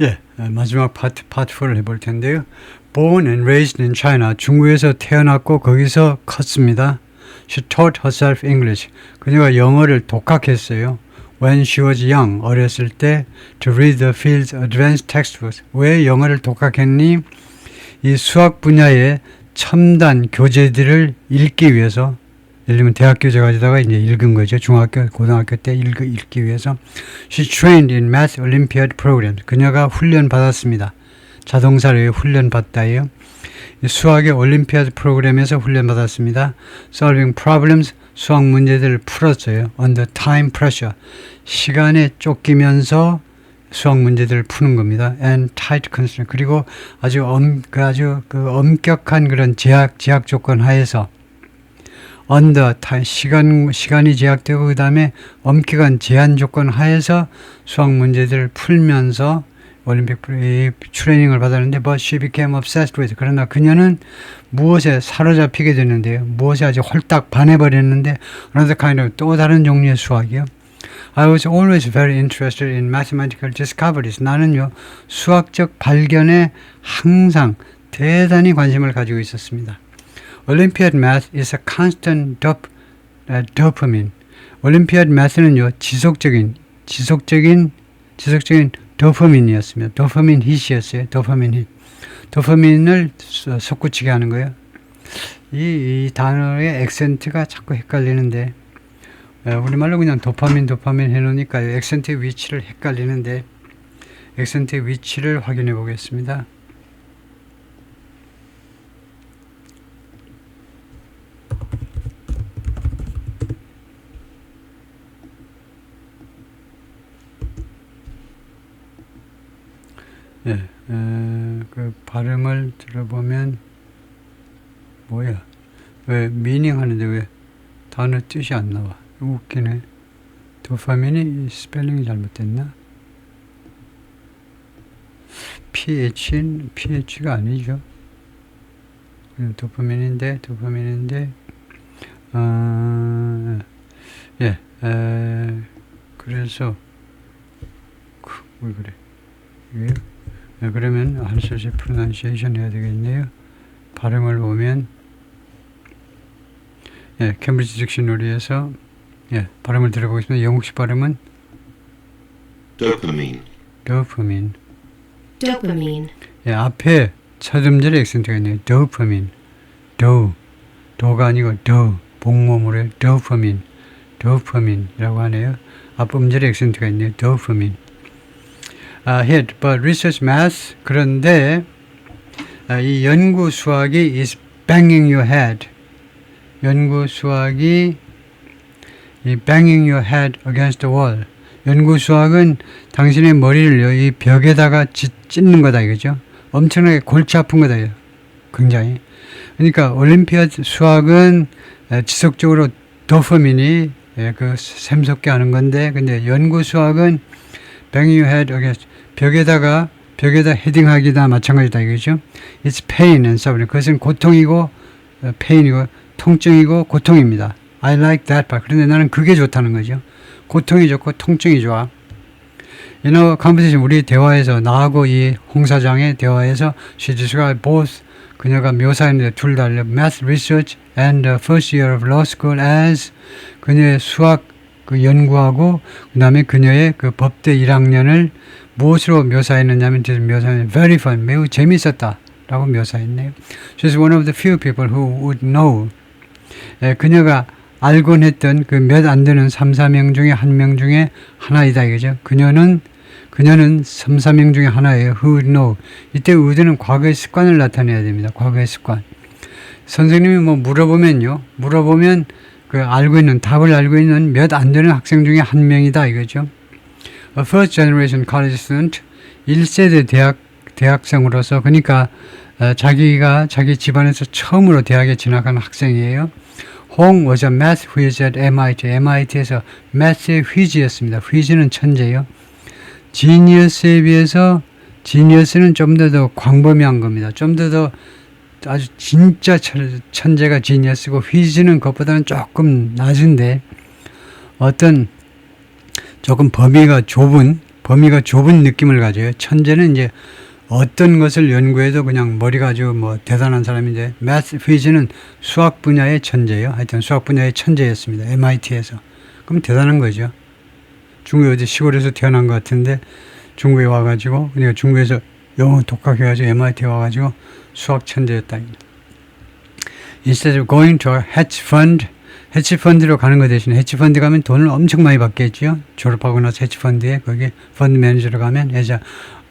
예, 마지막 파트 4를 해볼 텐데요. Born and raised in China. 중국에서 태어났고 거기서 컸습니다. She taught herself English. 그녀가 영어를 독학했어요. When she was young, 어렸을 때, to read the field's advanced textbooks. 왜 영어를 독학했니? 이 수학 분야의 첨단 교재들을 읽기 위해서, 예를 들면 대학 교재 가지다가 이제 읽은 거죠. 중학교, 고등학교 때 읽기 위해서. She trained in math Olympiad programs. 그녀가 훈련 받았습니다. 자동사를 훈련 받다예요. 수학의 올림피아드 프로그램에서 훈련 받았습니다. Solving problems, 수학 문제들을 풀었어요. Under time pressure, 시간에 쫓기면서 수학 문제들을 푸는 겁니다. And tight constraint, 그리고 아주 엄격한 그런 제약 조건 하에서 under time, 시간이 제약되고 그 다음에 엄격한 제한 조건 하에서 수학 문제들을 풀면서 올림픽 트레이닝을 받았는데 but she became obsessed with, 그러나 그녀는 무엇에 사로잡히게 됐는데요. 무엇에 아주 홀딱 반해버렸는데 another kind of, 또 다른 종류의 수학이요. I was always very interested in mathematical discoveries. 나는요 수학적 발견에 항상 대단히 관심을 가지고 있었습니다. Olympiad math is a constant dopamine. 올림피아드 매스는요 지속적인 도파민이었습니다. 도파민 hit이었어요. 도파민 hit. 도파민을 솟구치게 하는 거예요. 이 단어의 액센트가 자꾸 헷갈리는데, 우리말로 그냥 도파민 해놓으니까 액센트의 위치를 헷갈리는데, 액센트의 위치를 확인해 보겠습니다. 예, 그 발음을 들어보면 뭐야? 왜 미닝 하는데 왜 단어 뜻이 안 나와? 웃기네. 도파민이 스펠링이 잘못됐나? PH가 아니죠. 그냥 도파민인데 예, 그래서 왜 그래? 이게 네, 그러면 할 수 없이 pronunciation 해야 되겠네요. 발음을 보면 예, 캠브리지 딕셔너리에서 예, 발음을 들어보겠습니다. 영국식 발음은 dopamine. 예, 앞에 첫 음절에 액센트가 있네요. dopamine. 도가 아니고 복몸으로 dopamine이라고 하네요. 앞 음절에 액센트가 있네요. dopamine. hit, but research math. 그런데 이 연구 수학이 is banging your head. 연구 수학이 이 banging your head against the wall. 연구 수학은 당신의 머리를요 이 벽에다가 찢는 거다 이거죠. 엄청나게 골치 아픈 거다. 굉장히. 그러니까 올림피아드 수학은 지속적으로 도파민이 그 샘솟게 하는 건데, 근데 연구 수학은 banging your head against, 벽에다 헤딩하기다 마찬가지다 이거죠. It's pain and suffering. 그것은 고통이고 pain이고 통증이고 고통입니다. I like that part. 그런데 나는 그게 좋다는 거죠. 고통이 좋고 통증이 좋아. In our conversation, 우리 대화에서 나하고 이 홍 사장의 대화에서 she described both, 그녀가 묘사했는데 둘 다 math research and the first year of law school as, 그녀의 수학 그 연구하고 그 다음에 그녀의 그 법대 1학년을 무엇으로 묘사했느냐면 very fun, 매우 재밌었다 라고 묘사했네요. She's one of the few people who would know. 그녀가 알곤 했던 그 몇 안 되는 3, 4명 중에 한 명 중에 하나이다 이거죠. 그녀는 3, 4명 중에 하나예요. Who would know. 이때 would는 과거의 습관을 나타내야 됩니다. 과거의 습관. 선생님이 뭐 물어보면 그 답을 알고 있는 몇 안 되는 학생 중에 한 명이다 이거죠. A first generation college student, 1세대 대학생으로서, 그러니까 자기 집안에서 처음으로 대학에 진학한 학생이에요. Hong was a math whiz at MIT. MIT에서 math의 whiz였습니다. whiz는 천재예요. genius에 비해서 genius는 좀 더 광범위한 겁니다. 좀 더 아주 진짜 천재가 genius고 whiz는 그것보다는 조금 낮은데 어떤 조금 범위가 좁은 범위가 좁은 느낌을 가져요. 천재는 이제 어떤 것을 연구해도 그냥 머리가 아주 뭐 대단한 사람인데, math phys는 수학 분야의 천재예요. 하여튼 수학 분야의 천재였습니다. MIT에서. 그럼 대단한 거죠. 중국 어디 시골에서 태어난 것 같은데 중국에 와가지고, 그러니까 중국에서 영어 독학해가지고 MIT에 와가지고 수학 천재였다. Instead of going to a hedge fund, 헤지펀드로 가는 거 대신에 헤지펀드 가면 돈을 엄청 많이 받겠죠. 졸업하고 나서 헤지펀드에 거기 펀드 매니저로 가면 해자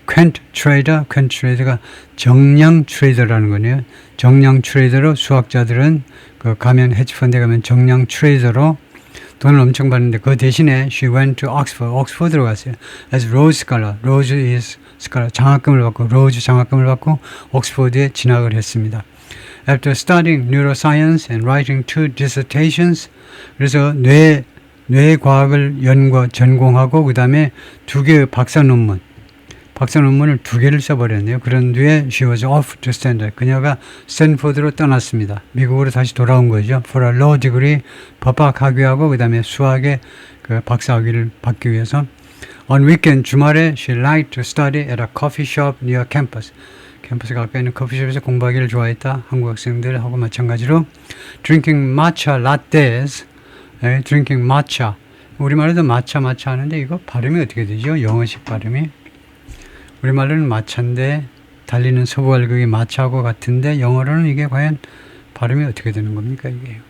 퀀트 트레이더가 정량 트레이더라는 거네요. 정량 트레이더로 수학자들은 그 가면 헤지펀드에 가면 정량 트레이더로 돈을 엄청 받는데 그 대신에 she went to Oxford, 옥스퍼드로 갔어요. as Rhodes Scholar, Rhodes is Scholar, 장학금을 받고 로즈 장학금을 받고 옥스퍼드에 진학을 했습니다. After studying neuroscience and writing 2 dissertations, 그래서 뇌과학을 전공하고 그 다음에 2개의 박사 논문을 2개를 써버렸네요. 그런 뒤에 she was off to Stanford. 그녀가 스탠포드로 떠났습니다. 미국으로 다시 돌아온 거죠. For a law degree, 법학 학위하고 그 다음에 수학의 그 박사 학위를 받기 위해서. On weekend, 주말에 she liked to study at a coffee shop near campus. 캠퍼스 가까이 있는 커피숍에서 공부하기를 좋아했다. 한국 학생들하고 마찬가지로 drinking matcha lattes, drinking matcha. 우리말로도 matcha 하는데 이거 발음이 어떻게 되죠? 영어식 발음이. 우리말로는 마차인데 달리는 서부갈극이 마차하고 같은데 영어로는 이게 과연 발음이 어떻게 되는 겁니까 이게?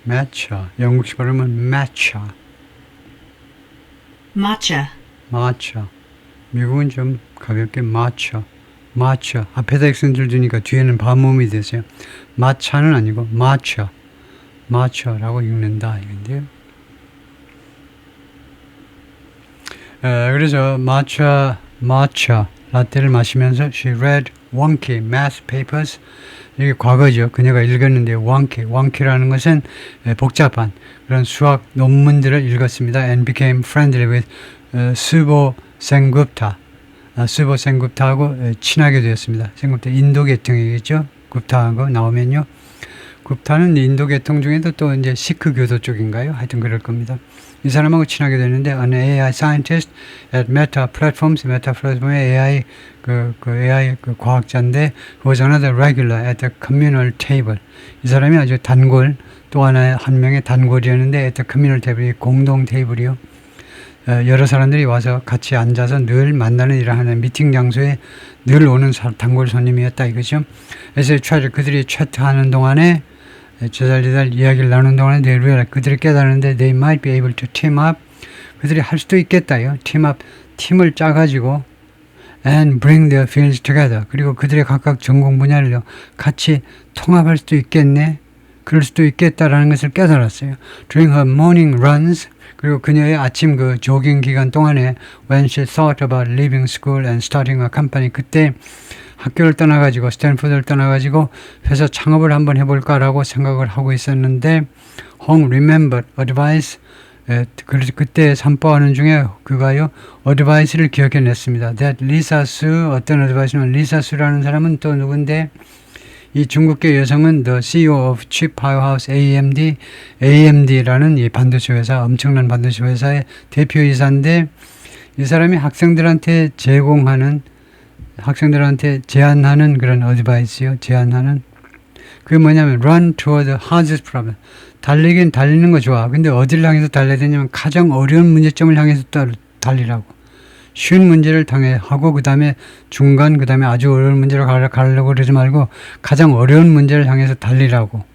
matcha. 영국식 발음은 matcha. 미국은 좀 가볍게 matcha. 앞에다 액센트를 두니까 뒤에는 반모음이 되세요. matcha는 아니고 matcha라고 읽는다 이건데요. 그래서 matcha 라떼를 마시면서 she read wonky math papers. 이게 과거죠. 그녀가 읽었는데 wonky라는 것은 복잡한 그런 수학 논문들을 읽었습니다. And became friendly with Subho Sengupta. Subho Sengupta하고 친하게 되었습니다. 생굽타 인도 계통이겠죠. 굽타하고 나오면요. 굽타는 인도 계통 중에도 또 이제 시크 교도 쪽인가요? 하여튼 그럴 겁니다. 이 사람하고 친하게 되는데 an AI scientist at Meta Platforms, 메타 플랫폼의 AI AI 과학자인데 who was another regular at the communal table. 이 사람이 아주 단골 또 하나의 한 명의 단골이었는데 at the communal table, 공동 테이블이요. 여러 사람들이 와서 같이 앉아서 늘 만나는 일을 하는 미팅 장소에 늘 오는 단골 손님이었다 이거죠. 그래서 그들이 채트하는 동안에 제잘제잘 이야기를 나누는 동안에 그들이 깨달았는데 they might be able to team up. 그들이 할 수도 있겠다요. 팀을 짜가지고 and bring their fields together. 그리고 그들의 각각 전공 분야를 같이 통합할 수도 있겠네. 그럴 수도 있겠다라는 것을 깨달았어요. During her morning runs, 그리고 그녀의 아침 그 조깅 기간 동안에 when she thought about leaving school and starting a company, 그때 학교를 떠나가지고 스탠포드를 떠나가지고 회사 창업을 한번 해볼까라고 생각을 하고 있었는데 Hong remembered advice. 그래서 그때 산보하는 중에 그가요 advice를 기억해냈습니다. That Lisa Su, 어떤 advice는 Lisa Su라는 사람은 또 누군데 이 중국계 여성은 the CEO of Chip Powerhouse AMD라는 이 반도체 회사, 엄청난 반도체 회사의 대표이사인데 이 사람이 학생들한테 제안하는 그런 어드바이스요. 그게 뭐냐면 run toward the hardest problem. 달리는 거 좋아. 근데 어디를 향해서 달려야 되냐면 가장 어려운 문제점을 향해서 달리라고. 쉬운 문제를 하고 그 다음에 중간 그 다음에 아주 어려운 문제로 가려고 그러지 말고 가장 어려운 문제를 향해서 달리라고.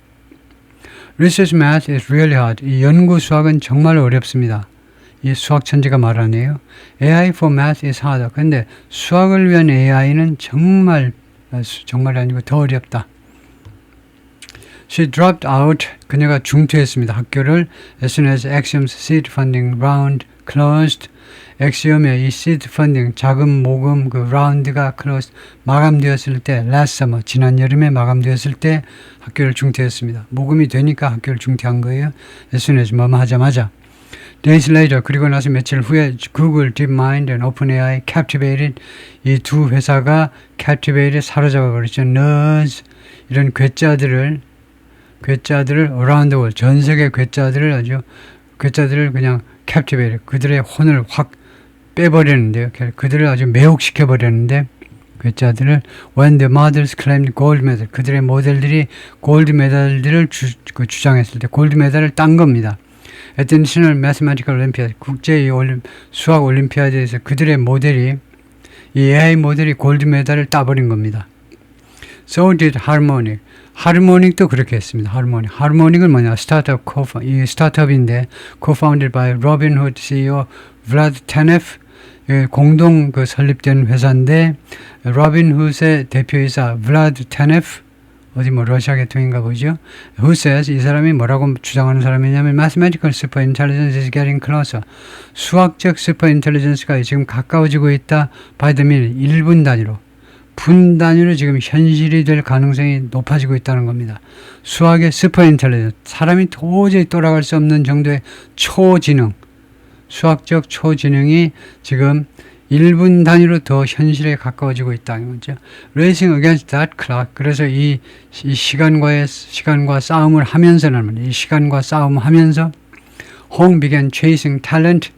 Research math is really hard. 이 연구 수학은 정말 어렵습니다. 이 수학 천재가 말하네요. AI for math is harder. 근데 수학을 위한 AI는 정말 아니고 더 어렵다. She dropped out. 그녀가 중퇴했습니다. 학교를 as soon as Axiom's seed funding round closed. 엑시엄의 이 시드 펀딩 자금 모금 그 라운드가 마감되었을 때 last summer 지난 여름에 마감되었을 때 학교를 중퇴했습니다. 모금이 되니까 학교를 중퇴한 거예요. as soon as 뭐뭐 하자마자. Days later 그리고 나서 며칠 후에 Google, DeepMind, and OpenAI captivated 이 두 회사가 captivated 사로잡아 버렸죠. nerds 이런 괴짜들을 around the world 전 세계 괴짜들을 그냥 captivated 그들의 혼을 확 빼버렸는데요. 그들을 아주 매혹시켜 버렸는데 괴짜들을 when the models claimed gold medal 그들의 모델들이 골드 메달들을 주장했을 때 골드 메달을 딴 겁니다. At the National Mathematical Olympiad 국제 수학 올림피아드에서 그들의 모델이 이 AI 모델이 골드 메달을 따버린 겁니다. So did Harmonic. 하르모닉도 그렇게 했습니다. 하르모닉은 뭐냐? 이 스타트업인데 co-founded by Robinhood CEO Vlad Tenev 공동 설립된 회사인데 로빈훗의 대표이사 Vlad Tenev 어디 러시아 계통인가 보죠. Who says 이 사람이 뭐라고 주장하는 사람이냐면 Mathematical super intelligence is getting closer. 수학적 super intelligence가 지금 가까워지고 있다. By the minute 1분 단위로 분 단위로 지금 현실이 될 가능성이 높아지고 있다는 겁니다. 수학의 슈퍼 인텔리전스, 사람이 도저히 돌아갈 수 없는 정도의 초지능, 수학적 초지능이 지금 1분 단위로 더 현실에 가까워지고 있다는 거죠. Racing against that clock. 그래서 이 시간과 싸움을 하면서는 이 시간과 싸움하면서 Hong began chasing talent.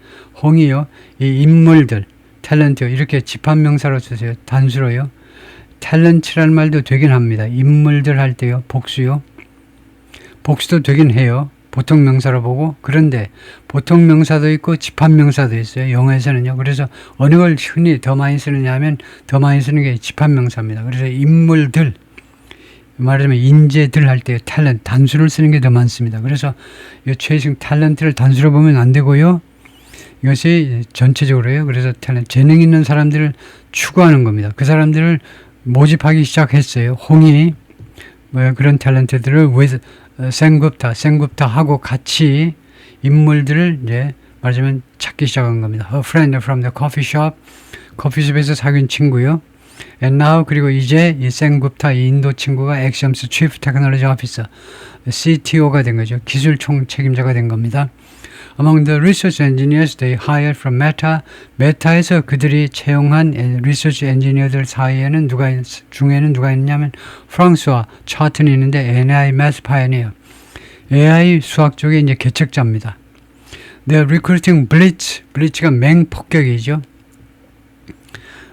홍이요, 이 인물들, 탤런트 이렇게 집합명사로 쓰세요. 단수로요. 탤런트라는 말도 되긴 합니다. 인물들 할 때요. 복수요. 복수도 되긴 해요. 보통 명사로 보고. 그런데 보통 명사도 있고 집합 명사도 있어요. 영어에서는요. 그래서 어느 걸 흔히 더 많이 쓰느냐 하면 더 많이 쓰는 게 집합 명사입니다. 그래서 인물들, 말하자면 인재들 할 때 탤런트, 단수를 쓰는 게 더 많습니다. 그래서 이 최신 탤런트를 단수로 보면 안 되고요. 이것이 전체적으로요. 그래서 재능 있는 사람들을 추구하는 겁니다. 그 사람들을 모집하기 시작했어요. 홍이 그런 탤런트들을 with 생굽타하고 같이 인물들을 이제 말하자면 찾기 시작한 겁니다. A friend from the coffee shop, 커피숍에서 사귄 친구요. And now 그리고 이제 이 생굽타 이 인도 친구가 Axiom's Chief Technology Officer, CTO가 된 거죠. 기술 총 책임자가 된 겁니다. Among the research engineers they hired from Meta, 메타에서 그들이 채용한 리서치 엔지니어들 중에는 누가 있냐면 프랑스와 차튼이 있는데 AI Math Pioneer, AI 수학 쪽에 이제 개척자입니다. They are recruiting Blitz가 맹폭격이죠.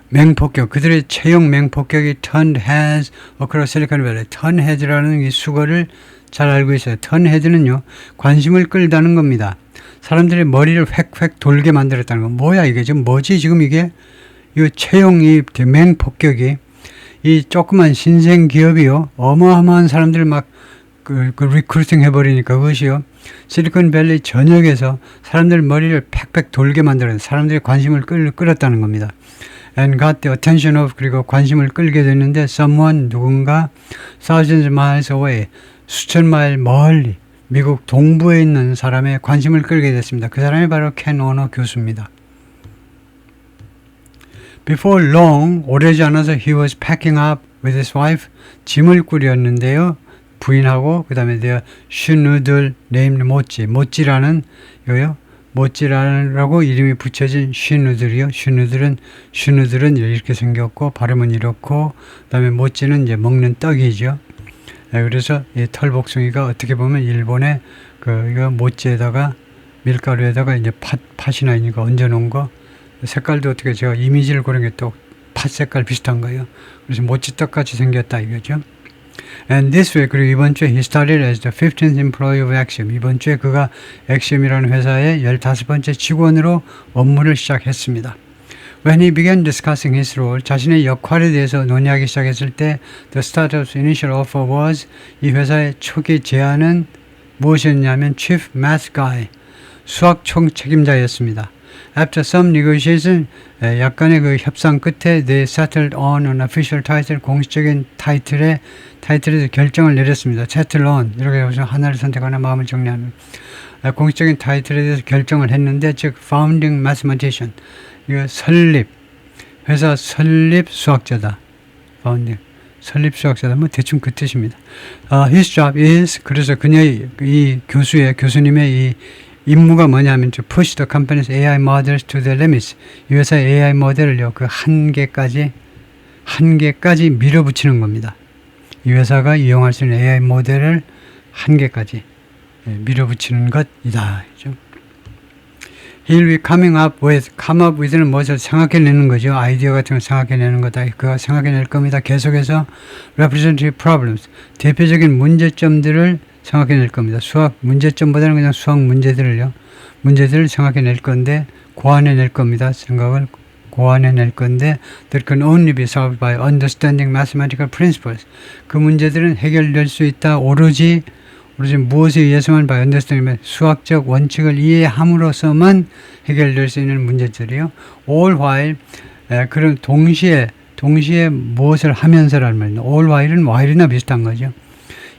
맹폭격, 그들의 채용 맹폭격이 turned heads across Silicon Valley. turn heads라는 이 수거를 잘 알고 있어요. turn heads는요, 관심을 끌다는 겁니다. 사람들의 머리를 획획 돌게 만들었다는 거. 뭐야 이게 지금 뭐지 지금 이게 이 채용이 맹폭격이 이 조그만 신생 기업이요 어마어마한 사람들 막 리크루팅 해버리니까 그것이요 실리콘밸리 전역에서 사람들 머리를 팩팩 돌게 만들어서 사람들의 관심을 끌었다는 겁니다. And got the attention of 그리고 관심을 끌게 됐는데 someone 누군가 thousands of miles away 수천 마일 멀리 미국 동부에 있는 사람의 관심을 끌게 됐습니다. 그 사람이 바로 켄 오너 교수입니다. Before long, 오래지 않아서 he was packing up with his wife, 짐을 꾸렸는데요. 부인하고 그 다음에 their 슈누들 named 모찌라는 요요 모찌라고 이름이 붙여진 슈누들이요. 슈누들은 이렇게 생겼고 발음은 이렇고 그 다음에 모찌는 이제 먹는 떡이죠. 그래서 이 털복숭이가 어떻게 보면 일본의 이거 모찌에다가 밀가루에다가 이제 팥이나 이거 얹어 놓은 거 색깔도 어떻게 제가 이미지를 고른 게 또 팥 색깔 비슷한 거예요. 그래서 모찌떡 같이 생겼다 이거죠. And this way 그리고 이번 주에 he started as the 15th employee of Axiom. 이번 주에 그가 엑시엄이라는 회사의 15번째 직원으로 업무를 시작했습니다. When he began discussing his role, 자신의 역할에 대해서 논의하기 시작했을 때 the startup's initial offer was 이 회사의 초기 제안은 무엇이었냐면 Chief Math Guy, 수학 총 책임자였습니다. After some negotiation, 약간의 그 협상 끝에 they settled on an official title, 공식적인 타이틀에서 결정을 내렸습니다. Settle on, 이렇게 해서 하나를 선택하나 마음을 정리하는. 공식적인 타이틀에 대해서 결정을 했는데, 즉 founding mathematician, 이거 회사 설립 수학자다. founding 설립 수학자다. 뭐 대충 그 뜻입니다. His job is, 그래서 그녀의 이 교수님의 이 임무가 뭐냐면 to push the company's AI models to their limits. 이 회사의 AI 모델을요, 그 한계까지 밀어붙이는 겁니다. 이 회사가 이용할 수 있는 AI 모델을 한계까지 밀어붙이는 것이다. 그렇죠? He'll be come up with는 무엇을 생각해내는 거죠. 아이디어 같은 걸 생각해내는 거다. 그가 생각해낼 겁니다. 계속해서 representative problems, 대표적인 문제점들을 생각해낼 겁니다. 수학 문제점보다는 그냥 수학 문제들을 생각해낼 건데, 고안해낼 겁니다. 생각을 고안해낼 건데, that can only be solved by understanding mathematical principles. 그 문제들은 해결될 수 있다. 오로지 무엇에 의해서만 by understanding, 수학적 원칙을 이해함으로써만 해결될 수 있는 문제들이요. all while, 그런 동시에 무엇을 하면서라는 말입니다. all while은 while이나 비슷한 거죠.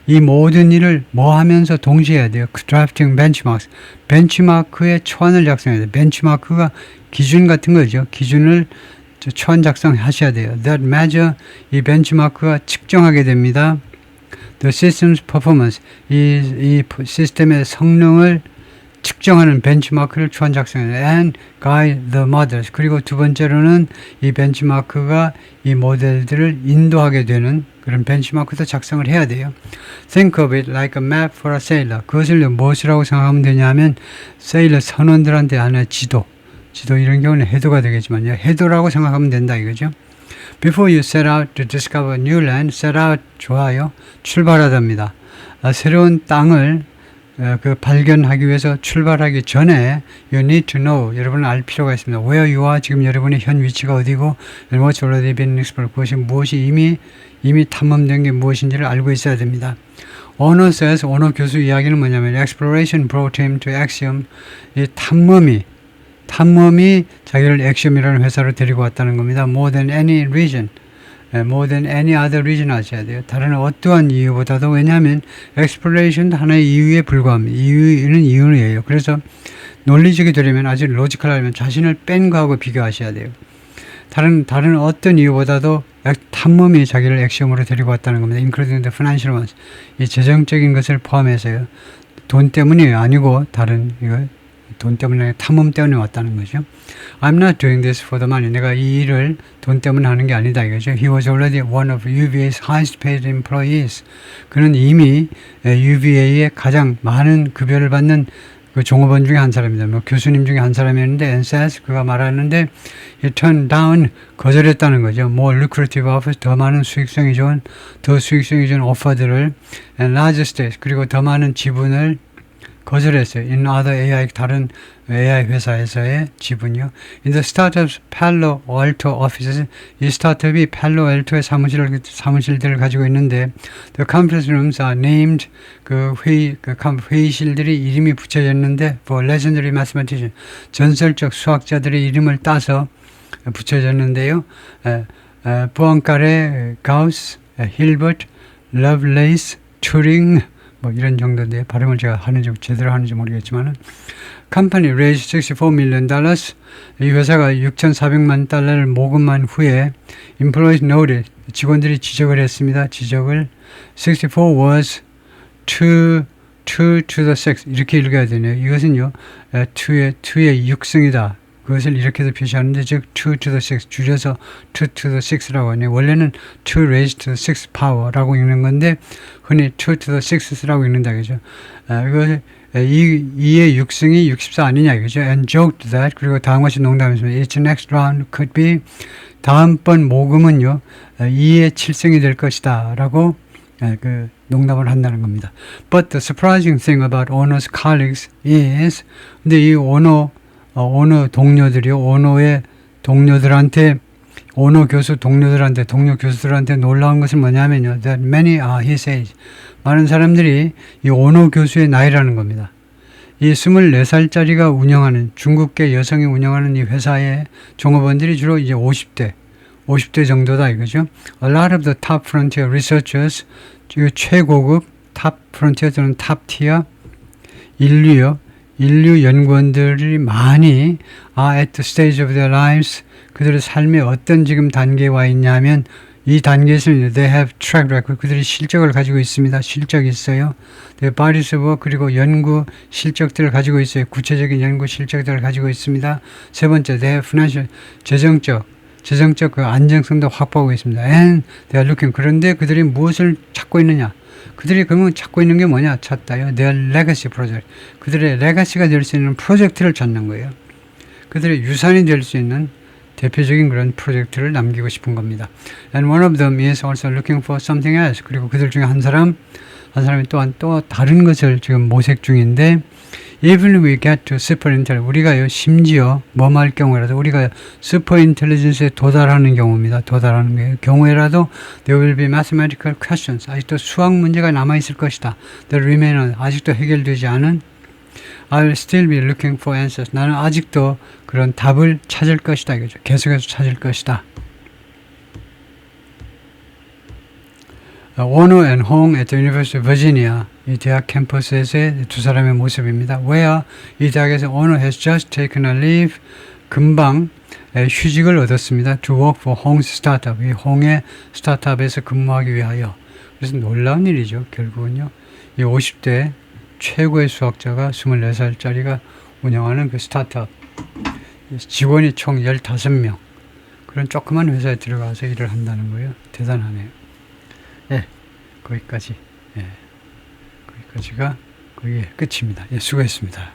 이 모든 일을 뭐 하면서 동시에 해야 돼요. drafting benchmarks, 벤치마크의 초안을 작성해야 돼요. 벤치마크가 기준 같은 거죠. 기준을 초안 작성하셔야 돼요. That measure, 이 벤치마크가 측정하게 됩니다. The system's performance, 이 시스템의 성능을 측정하는 벤치마크를 초안 작성해야 돼요. And guide the models. 그리고 두 번째로는 이 벤치마크가 이 모델들을 인도하게 되는 그런 벤치마크도 작성을 해야 돼요. Think of it like a map for a sailor. 그것을 무엇이라고 생각하면 되냐면, 세일러 선원들한테 하는 지도 이런 경우는 해도가 되겠지만요. 해도라고 생각하면 된다 이거죠. Before you set out to discover new land, set out 좋아요. 출발하답니다. 새로운 땅을 발견하기 위해서 출발하기 전에 you need to know, 여러분은 알 필요가 있습니다. Where you are, 지금 여러분의 현 위치가 어디고, and what's already been explored, 무엇이 이미 탐험된 게 무엇인지를 알고 있어야 됩니다. Ono says, 오너 교수 이야기는 뭐냐면, exploration brought him to Axiom. 이 탐험이 자기를 엑시엄이라는 회사로 데리고 왔다는 겁니다. More than any reason, more than any other reason 하셔야 돼요. 다른 어떠한 이유보다도. 왜냐하면 exploration 하나의 이유에 불과합니다. 이유는 이유예요. 그래서 논리적이 되려면, 아주 로지컬하려면 자신을 뺀 거하고 비교하셔야 돼요. 다른 어떤 이유보다도 탐험이 자기를 엑시엄으로 데리고 왔다는 겁니다. Including the financial ones. 이 재정적인 것을 포함해서요. 돈 때문이 아니고 돈 때문에, 탐험 때문에 왔다는 거죠. I'm not doing this for the money. 내가 이 일을 돈 때문에 하는 게 아니다 이거죠. He was already one of UVA's highest paid employees. 그는 이미 UVA의 가장 많은 급여를 받는 그 종업원 중에 한 사람입니다. 뭐 교수님 중에 한 사람이었는데, and says, 그가 말하는데, he turned down, 거절했다는 거죠. more lucrative offers, 더 수익성이 좋은 오퍼들을, and larger stakes, 그리고 더 많은 지분을 거절했어요. In other AI, 다른 AI 회사에서의 지분이요. In the startup's Palo Alto offices, 이 스타트업이 팔로 알토의 사무실들을 가지고 있는데, the conference rooms are named, 회의실들이 이름이 붙여졌는데, for legendary mathematicians, 전설적 수학자들의 이름을 따서 붙여졌는데요. 부앙카레, 가우스, 힐버트, 러블레이스, 튜링, 뭐 이런 정도인데, 발음을 제가 제대로 하는지 모르겠지만은, 컴퍼니 raised $64 million. 이 회사가 6,400만 달러를 모금한 후에 employees noted, 직원들이 지적을 했습니다. 64 was 2 to the 6, 이렇게 읽어야 되네요. 이것은요, 2의 6승이다. 그것을 이렇게도 표시하는데, 즉 2 to the 6, 줄여서 2 to the 6라고 하네요. 원래는 2 raised to the 6 power라고 읽는 건데, 흔히 2 to the 6라고 읽는다 그죠. 이거 2의 6승이 64 아니냐 이거죠. And joked that, 그리고 다음 것이 농담했습니다. Its next round could be, 다음번 모금은요 2의 7승이 될 것이다 라고 농담을 한다는 겁니다. But the surprising thing about Ono's colleagues is, 근데 이 오너 동료들이요, 오노의 동료들한테, 오노 교수 동료들한테, 동료 교수들한테 놀라운 것은 뭐냐면요, that many are his age. 많은 사람들이 이 오노 교수의 나이라는 겁니다. 이 24살짜리가 운영하는, 중국계 여성이 운영하는 이 회사의 종업원들이 주로 이제 50대 정도다 이거죠. A lot of the top frontier researchers, 최고급 top frontier 또는 top tier 인류요, 인류 연구원들이 많이 at the stage of their lives 그들의 삶의 어떤 지금 단계에 와 있냐면 이 단계에서 they have track record 그들이 실적을 가지고 있습니다. 실적이 있어요. their bodies of work 그리고 연구 실적들을 가지고 있어요. 구체적인 연구 실적들을 가지고 있습니다. 세 번째 they have financial 재정적 그 안정성도 확보하고 있습니다. And they are looking 그런데 그들이 무엇을 찾고 있느냐? 그들이 그러면 찾고 있는 게 뭐냐? 찾다요. their legacy project 그들의 레가시가 될 수 있는 프로젝트를 찾는 거예요. 그들의 유산이 될 수 있는 대표적인 그런 프로젝트를 남기고 싶은 겁니다. And one of them is also looking for something else. 그리고 그들 중에 한 사람이 또한 또 다른 것을 지금 모색 중인데 Even we get to super intelligence 우리가요 심지어 뭐할 경우라도 우리가 super intelligence에 도달하는 경우입니다. 도달하는 경우에라도 there will be mathematical questions 아직도 수학 문제가 남아 있을 것이다. that remain 아직도 해결되지 않은 I'll still be looking for answers. 나는 아직도 그런 답을 찾을 것이다. 이거죠. 계속해서 찾을 것이다. Ono and Hong at the University of Virginia 이 대학 캠퍼스에서의 두 사람의 모습입니다. Where 이 대학에서 Ono has just taken a leave 금방 휴직을 얻었습니다. To work for Hong's startup. 이 홍의 스타트업에서 근무하기 위하여. 그래서 놀라운 일이죠. 결국은요. 이 50대 최고의 수학자가 24살짜리가 운영하는 그 스타트업 직원이 총 15명 그런 조그만 회사에 들어가서 일을 한다는 거예요. 대단하네요. 예, 거기까지. 예, 거기까지가 거기에 끝입니다. 예, 수고했습니다.